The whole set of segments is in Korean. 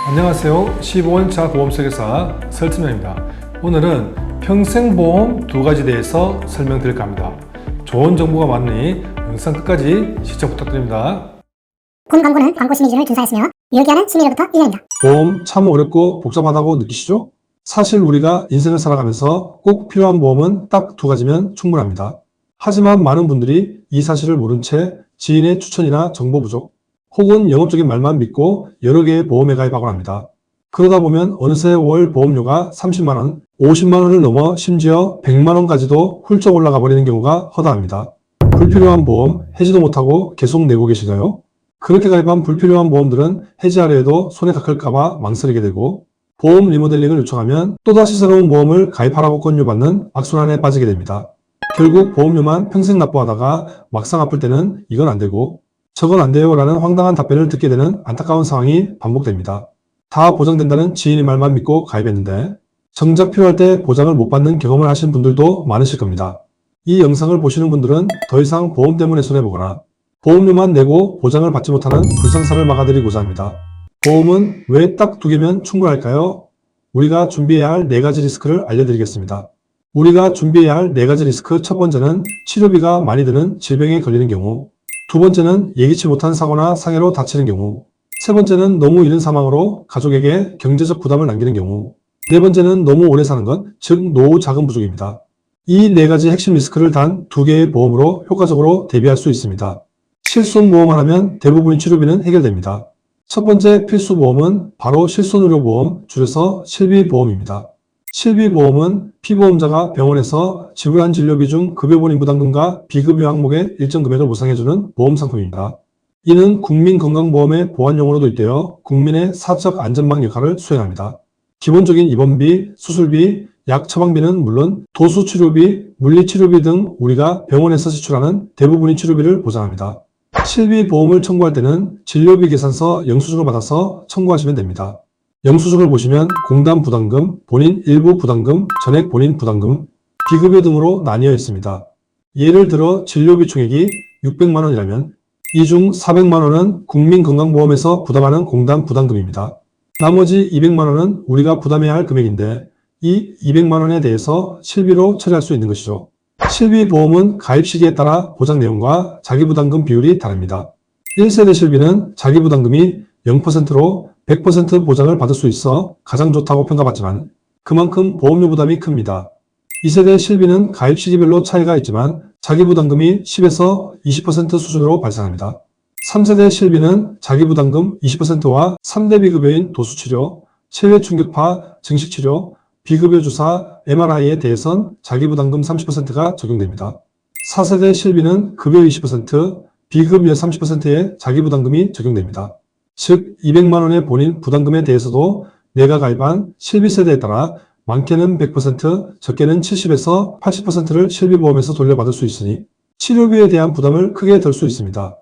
안녕하세요. 15원차 보험설계사 설진영입니다. 오늘은 평생보험 두 가지에 대해서 설명드릴까 합니다. 좋은 정보가 많으니 영상 끝까지 시청 부탁드립니다. 본 광고는 광고 심의기준을 준수하였으며 유효기한은 심의로부터 1년입니다. 보험 참 어렵고 복잡하다고 느끼시죠? 사실 우리가 인생을 살아가면서 꼭 필요한 보험은 딱 두 가지면 충분합니다. 하지만 많은 분들이 이 사실을 모른 채 지인의 추천이나 정보 부족, 혹은 영업적인 말만 믿고 여러 개의 보험에 가입하곤 합니다. 그러다 보면 어느새 월 보험료가 30만원, 50만원을 넘어 심지어 100만원까지도 훌쩍 올라가 버리는 경우가 허다합니다. 불필요한 보험 해지도 못하고 계속 내고 계신가요? 그렇게 가입한 불필요한 보험들은 해지하려 해도 손해가 클까봐 망설이게 되고, 보험 리모델링을 요청하면 또다시 새로운 보험을 가입하라고 권유받는 악순환에 빠지게 됩니다. 결국 보험료만 평생 납부하다가 막상 아플 때는 이건 안 되고 저건 안 돼요 라는 황당한 답변을 듣게 되는 안타까운 상황이 반복됩니다. 다 보장된다는 지인의 말만 믿고 가입했는데 정작 필요할 때 보장을 못 받는 경험을 하신 분들도 많으실 겁니다. 이 영상을 보시는 분들은 더 이상 보험 때문에 손해보거나 보험료만 내고 보장을 받지 못하는 불상사를 막아드리고자 합니다. 보험은 왜 딱 두 개면 충분할까요? 우리가 준비해야 할 4가지 리스크를 알려드리겠습니다. 우리가 준비해야 할 4가지 리스크 첫 번째는 치료비가 많이 드는 질병에 걸리는 경우, 두 번째는 예기치 못한 사고나 상해로 다치는 경우, 세 번째는 너무 이른 사망으로 가족에게 경제적 부담을 남기는 경우, 네 번째는 너무 오래 사는 것, 즉 노후 자금 부족입니다. 이 4가지 핵심 리스크를 단 2개의 보험으로 효과적으로 대비할 수 있습니다. 실손보험을 하면 대부분의 치료비는 해결됩니다. 첫 번째 필수보험은 바로 실손의료보험, 줄여서 실비보험입니다. 실비보험은 피보험자가 병원에서 지불한 진료비 중 급여본인 부담금과 비급여 항목의 일정 금액을 보상해주는 보험상품입니다. 이는 국민건강보험의 보완용으로도 있대요 국민의 사적 안전망 역할을 수행합니다. 기본적인 입원비, 수술비, 약 처방비는 물론 도수치료비, 물리치료비 등 우리가 병원에서 지출하는 대부분의 치료비를 보장합니다. 실비보험을 청구할 때는 진료비 계산서 영수증을 받아서 청구하시면 됩니다. 영수증을 보시면 공단 부담금, 본인 일부 부담금, 전액 본인 부담금, 비급여 등으로 나뉘어 있습니다. 예를 들어 진료비 총액이 600만원이라면 이 중 400만원은 국민건강보험에서 부담하는 공단 부담금입니다. 나머지 200만원은 우리가 부담해야 할 금액인데 이 200만원에 대해서 실비로 처리할 수 있는 것이죠. 실비보험은 가입 시기에 따라 보장 내용과 자기부담금 비율이 다릅니다. 1세대 실비는 자기부담금이 0%로 100% 보장을 받을 수 있어 가장 좋다고 평가받지만 그만큼 보험료 부담이 큽니다. 2세대 실비는 가입 시기별로 차이가 있지만 자기부담금이 10에서 20% 수준으로 발생합니다. 3세대 실비는 자기부담금 20%와 3대 비급여인 도수치료, 체외충격파, 증식치료, 비급여 주사, MRI에 대해선 자기부담금 30%가 적용됩니다. 4세대 실비는 급여 20%, 비급여 30%의 자기부담금이 적용됩니다. 즉 200만원의 본인 부담금에 대해서도 내가 가입한 실비세대에 따라 많게는 100%, 적게는 70에서 80%를 실비보험에서 돌려받을 수 있으니 치료비에 대한 부담을 크게 덜 수 있습니다.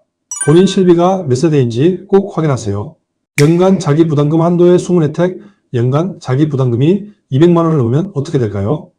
본인 실비가 몇 세대인지 꼭 확인하세요. 연간 자기부담금 한도의 숨은 혜택, 연간 자기부담금이 200만원을 넘으면 어떻게 될까요?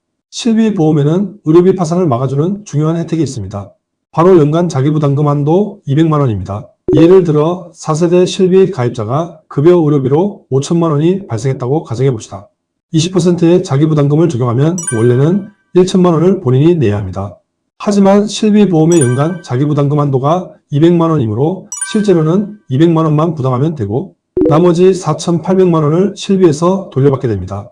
실비보험에는 의료비 파산을 막아주는 중요한 혜택이 있습니다. 바로 연간 자기부담금 한도 200만원입니다. 예를 들어 4세대 실비 가입자가 급여 의료비로 5천만원이 발생했다고 가정해봅시다. 20%의 자기부담금을 적용하면 원래는 1천만원을 본인이 내야 합니다. 하지만 실비보험의 연간 자기부담금 한도가 200만원이므로 실제로는 200만원만 부담하면 되고 나머지 4,800만원을 실비에서 돌려받게 됩니다.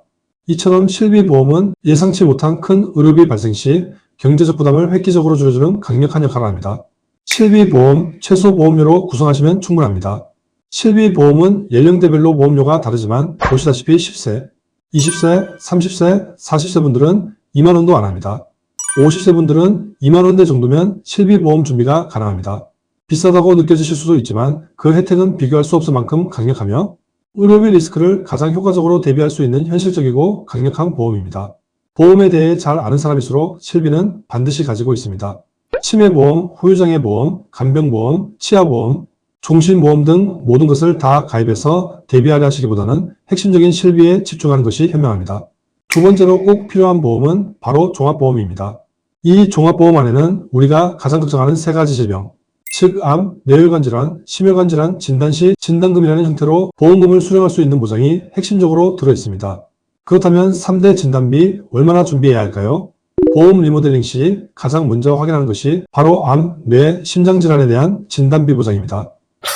이처럼 실비보험은 예상치 못한 큰 의료비 발생 시 경제적 부담을 획기적으로 줄여주는 강력한 역할을 합니다. 실비보험 최소 보험료로 구성하시면 충분합니다. 실비보험은 연령대별로 보험료가 다르지만 보시다시피 10세, 20세, 30세, 40세 분들은 2만원도 안 합니다. 50세 분들은 2만원대 정도면 실비보험 준비가 가능합니다. 비싸다고 느껴지실 수도 있지만 그 혜택은 비교할 수 없을 만큼 강력하며 의료비 리스크를 가장 효과적으로 대비할 수 있는 현실적이고 강력한 보험입니다. 보험에 대해 잘 아는 사람일수록 실비는 반드시 가지고 있습니다. 치매보험, 후유장애보험, 간병보험, 치아보험, 종신보험 등 모든 것을 다 가입해서 대비하려 하시기보다는 핵심적인 실비에 집중하는 것이 현명합니다. 두 번째로 꼭 필요한 보험은 바로 종합보험입니다. 이 종합보험 안에는 우리가 가장 걱정하는 3가지 질병, 즉 암, 뇌혈관 질환, 심혈관 질환 진단 시 진단금이라는 형태로 보험금을 수령할 수 있는 보장이 핵심적으로 들어있습니다. 그렇다면 3대 진단비 얼마나 준비해야 할까요? 보험 리모델링 시 가장 먼저 확인하는 것이 바로 암, 뇌, 심장질환에 대한 진단비 보장입니다.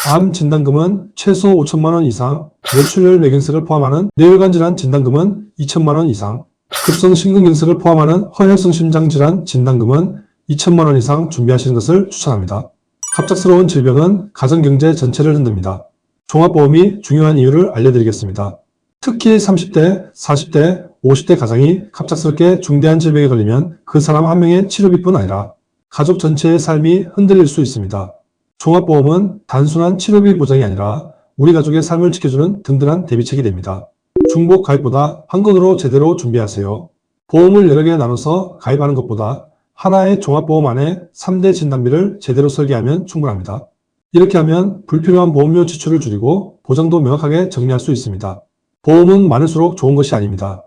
암 진단금은 최소 5천만 원 이상, 뇌출혈 뇌경색을 포함하는 뇌혈관 질환 진단금은 2천만 원 이상, 급성 심근경색을 포함하는 허혈성 심장질환 진단금은 2천만 원 이상 준비하시는 것을 추천합니다. 갑작스러운 질병은 가정경제 전체를 흔듭니다. 종합보험이 중요한 이유를 알려드리겠습니다. 특히 30대, 40대, 50대 가장이 갑작스럽게 중대한 질병에 걸리면 그 사람 한 명의 치료비뿐 아니라 가족 전체의 삶이 흔들릴 수 있습니다. 종합보험은 단순한 치료비 보장이 아니라 우리 가족의 삶을 지켜주는 든든한 대비책이 됩니다. 중복 가입보다 한 건으로 제대로 준비하세요. 보험을 여러 개 나눠서 가입하는 것보다 하나의 종합보험 안에 3대 진단비를 제대로 설계하면 충분합니다. 이렇게 하면 불필요한 보험료 지출을 줄이고 보장도 명확하게 정리할 수 있습니다. 보험은 많을수록 좋은 것이 아닙니다.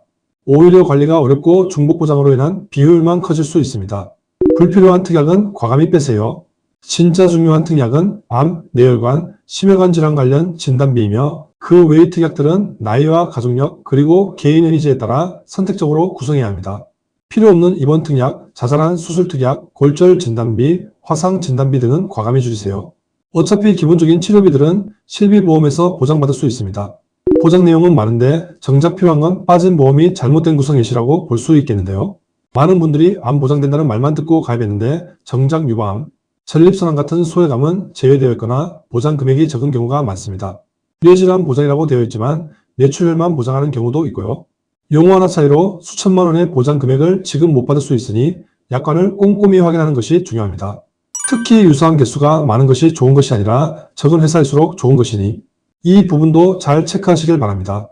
오히려 관리가 어렵고 중복 보장으로 인한 비효율만 커질 수 있습니다. 불필요한 특약은 과감히 빼세요. 진짜 중요한 특약은 암, 뇌혈관, 심혈관 질환 관련 진단비이며 그 외의 특약들은 나이와 가족력 그리고 개인의 니즈에 따라 선택적으로 구성해야 합니다. 필요 없는 입원 특약, 자잘한 수술 특약, 골절 진단비, 화상 진단비 등은 과감히 줄이세요. 어차피 기본적인 치료비들은 실비보험에서 보장받을 수 있습니다. 보장 내용은 많은데 정작 필요한 건 빠진 보험이 잘못된 구성 예시라고 볼 수 있겠는데요. 많은 분들이 암 보장된다는 말만 듣고 가입했는데 정작 유방암, 전립선암 같은 소외감은 제외되어 있거나 보장 금액이 적은 경우가 많습니다. 뇌질환 보장이라고 되어 있지만 뇌출혈만 보장하는 경우도 있고요. 용어 하나 차이로 수천만 원의 보장 금액을 지금 못 받을 수 있으니 약관을 꼼꼼히 확인하는 것이 중요합니다. 특히 유사한 개수가 많은 것이 좋은 것이 아니라 적은 회사일수록 좋은 것이니 이 부분도 잘 체크하시길 바랍니다.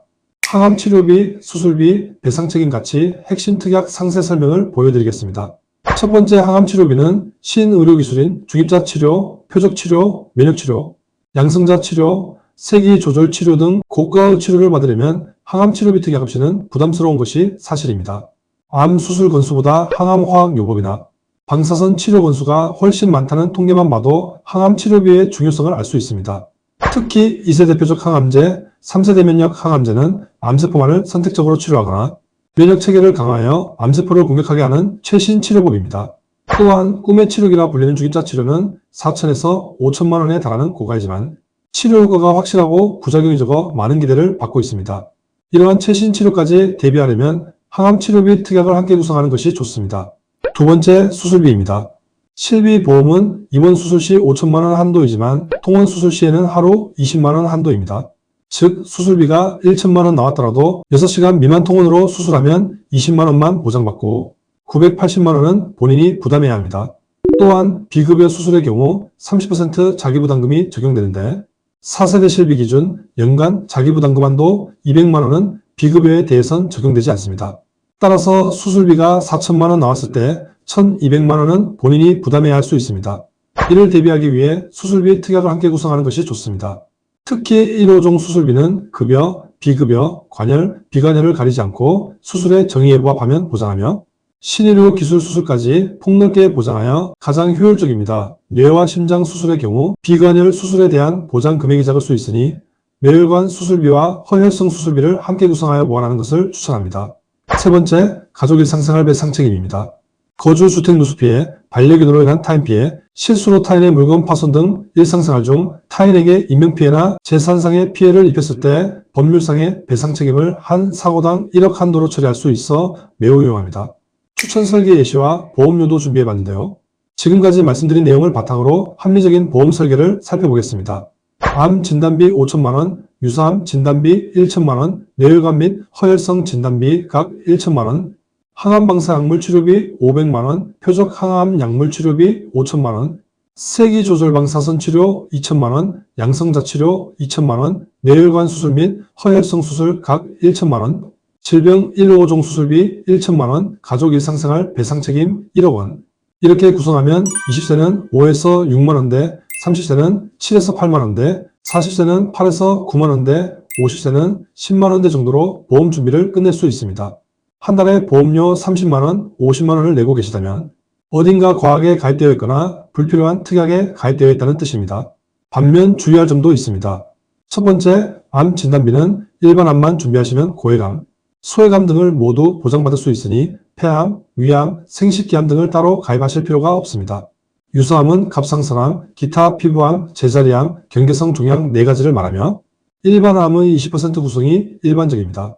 항암 치료비, 수술비, 배상 책임 같이 핵심 특약 상세 설명을 보여드리겠습니다. 첫 번째 항암 치료비는 신의료기술인 중입자 치료, 표적 치료, 면역 치료, 양성자 치료, 세기 조절 치료 등 고가의 치료를 받으려면 항암 치료비 특약 없이는 부담스러운 것이 사실입니다. 암 수술 건수보다 항암 화학 요법이나 방사선 치료 건수가 훨씬 많다는 통계만 봐도 항암 치료비의 중요성을 알 수 있습니다. 특히 2세 대표적 항암제, 3세대 면역 항암제는 암세포만을 선택적으로 치료하거나 면역 체계를 강화하여 암세포를 공격하게 하는 최신 치료법입니다. 또한 꿈의 치료기라 불리는 중입자 치료는 4천에서 5천만 원에 달하는 고가이지만 치료 효과가 확실하고 부작용이 적어 많은 기대를 받고 있습니다. 이러한 최신 치료까지 대비하려면 항암 치료비 특약을 함께 구성하는 것이 좋습니다. 두 번째, 수술비입니다. 실비보험은 입원 수술 시 5천만 원 한도이지만 통원 수술 시에는 하루 20만 원 한도입니다. 즉 수술비가 1천만 원 나왔더라도 6시간 미만 통원으로 수술하면 20만 원만 보장받고 980만 원은 본인이 부담해야 합니다. 또한 비급여 수술의 경우 30% 자기부담금이 적용되는데 4세대 실비 기준 연간 자기부담금 한도 200만 원은 비급여에 대해선 적용되지 않습니다. 따라서 수술비가 4천만 원 나왔을 때 1,200만 원은 본인이 부담해야 할 수 있습니다. 이를 대비하기 위해 수술비 특약을 함께 구성하는 것이 좋습니다. 특히 1호종 수술비는 급여, 비급여, 관열, 비관열을 가리지 않고 수술의 정의에 부합하면 보장하며 신의료 기술 수술까지 폭넓게 보장하여 가장 효율적입니다. 뇌와 심장 수술의 경우 비관열 수술에 대한 보장 금액이 작을 수 있으니 뇌혈관 수술비와 허혈성 수술비를 함께 구성하여 보완하는 것을 추천합니다. 세 번째, 가족 일상생활 배상 책임입니다. 거주 주택 누수 피해, 반려견으로 인한 타인 피해, 실수로 타인의 물건 파손 등 일상생활 중 타인에게 인명피해나 재산상의 피해를 입혔을 때 법률상의 배상 책임을 한 사고당 1억 한도로 처리할 수 있어 매우 유용합니다. 추천 설계 예시와 보험료도 준비해봤는데요. 지금까지 말씀드린 내용을 바탕으로 합리적인 보험 설계를 살펴보겠습니다. 암 진단비 5천만 원, 유사암 진단비 1천만 원, 뇌혈관 및 허혈성 진단비 각 1천만 원, 항암 방사 약물 치료비 500만 원, 표적 항암 약물 치료비 5천만 원, 세기 조절 방사선 치료 2천만 원, 양성자 치료 2천만 원, 뇌혈관 수술 및 허혈성 수술 각 1천만 원, 질병 1, 5종 수술비 1천만 원, 가족 일상생활 배상 책임 1억 원. 이렇게 구성하면 20세는 5에서 6만 원대, 30세는 7에서 8만 원대, 40세는 8에서 9만 원대, 50세는 10만 원대 정도로 보험 준비를 끝낼 수 있습니다. 한 달에 보험료 30만 원, 50만 원을 내고 계시다면 어딘가 과하게 가입되어 있거나 불필요한 특약에 가입되어 있다는 뜻입니다. 반면 주의할 점도 있습니다. 첫 번째, 암 진단비는 일반 암만 준비하시면 고해감, 소해감 등을 모두 보장받을 수 있으니 폐암, 위암, 생식기암 등을 따로 가입하실 필요가 없습니다. 유사암은 갑상선암, 기타 피부암, 제자리암, 경계성 종양 4가지를 말하며 일반 암의 20% 구성이 일반적입니다.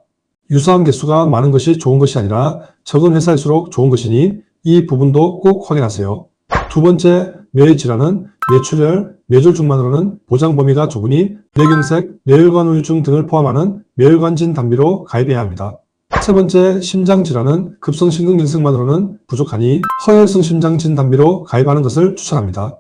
유사암 개수가 많은 것이 좋은 것이 아니라 적은 회사일수록 좋은 것이니 이 부분도 꼭 확인하세요. 두 번째, 뇌질환은 뇌출혈, 뇌졸중만으로는 보장 범위가 좁으니 뇌경색, 뇌혈관 우울증 등을 포함하는 뇌혈관진 단비로 가입해야 합니다. 세 번째, 심장질환은 급성심근경색만으로는 부족하니 허혈성 심장진 단비로 가입하는 것을 추천합니다.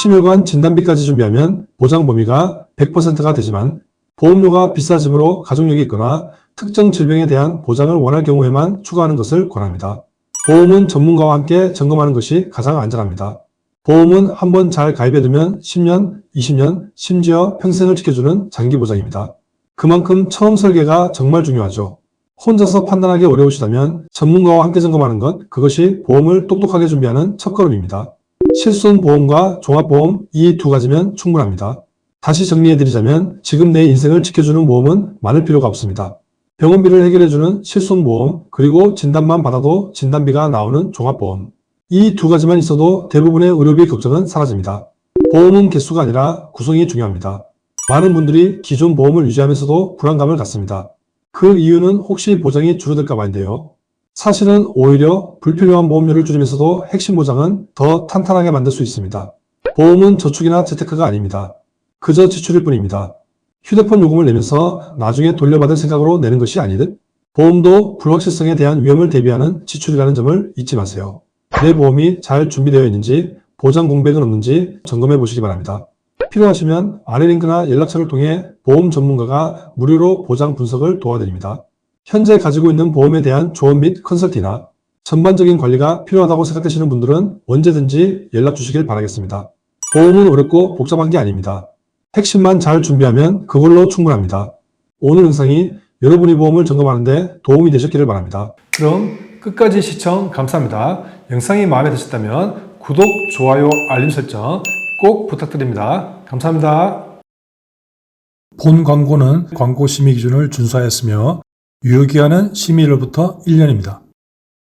심혈관 진단비까지 준비하면 보장 범위가 100%가 되지만 보험료가 비싸지므로 가족력이 있거나 특정 질병에 대한 보장을 원할 경우에만 추가하는 것을 권합니다. 보험은 전문가와 함께 점검하는 것이 가장 안전합니다. 보험은 한번 잘 가입해두면 10년, 20년, 심지어 평생을 지켜주는 장기 보장입니다. 그만큼 처음 설계가 정말 중요하죠. 혼자서 판단하기 어려우시다면 전문가와 함께 점검하는 것, 그것이 보험을 똑똑하게 준비하는 첫걸음입니다. 실손보험과 종합보험 이 2가지면 충분합니다. 다시 정리해드리자면 지금 내 인생을 지켜주는 보험은 많을 필요가 없습니다. 병원비를 해결해주는 실손보험, 그리고 진단만 받아도 진단비가 나오는 종합보험. 이 2가지만 있어도 대부분의 의료비 걱정은 사라집니다. 보험은 개수가 아니라 구성이 중요합니다. 많은 분들이 기존 보험을 유지하면서도 불안감을 갖습니다. 그 이유는 혹시 보장이 줄어들까 봐인데요. 사실은 오히려 불필요한 보험료를 줄이면서도 핵심 보장은 더 탄탄하게 만들 수 있습니다. 보험은 저축이나 재테크가 아닙니다. 그저 지출일 뿐입니다. 휴대폰 요금을 내면서 나중에 돌려받을 생각으로 내는 것이 아니듯 보험도 불확실성에 대한 위험을 대비하는 지출이라는 점을 잊지 마세요. 내 보험이 잘 준비되어 있는지, 보장 공백은 없는지 점검해 보시기 바랍니다. 필요하시면 아래 링크나 연락처를 통해 보험 전문가가 무료로 보장 분석을 도와드립니다. 현재 가지고 있는 보험에 대한 조언 및 컨설팅이나 전반적인 관리가 필요하다고 생각되시는 분들은 언제든지 연락 주시길 바라겠습니다. 보험은 어렵고 복잡한 게 아닙니다. 핵심만 잘 준비하면 그걸로 충분합니다. 오늘 영상이 여러분이 보험을 점검하는 데 도움이 되셨기를 바랍니다. 그럼 끝까지 시청 감사합니다. 영상이 마음에 드셨다면 구독, 좋아요, 알림 설정 꼭 부탁드립니다. 감사합니다. 본 광고는 광고 심의 기준을 준수하였으며 유효기한은 심의일로부터 1년입니다.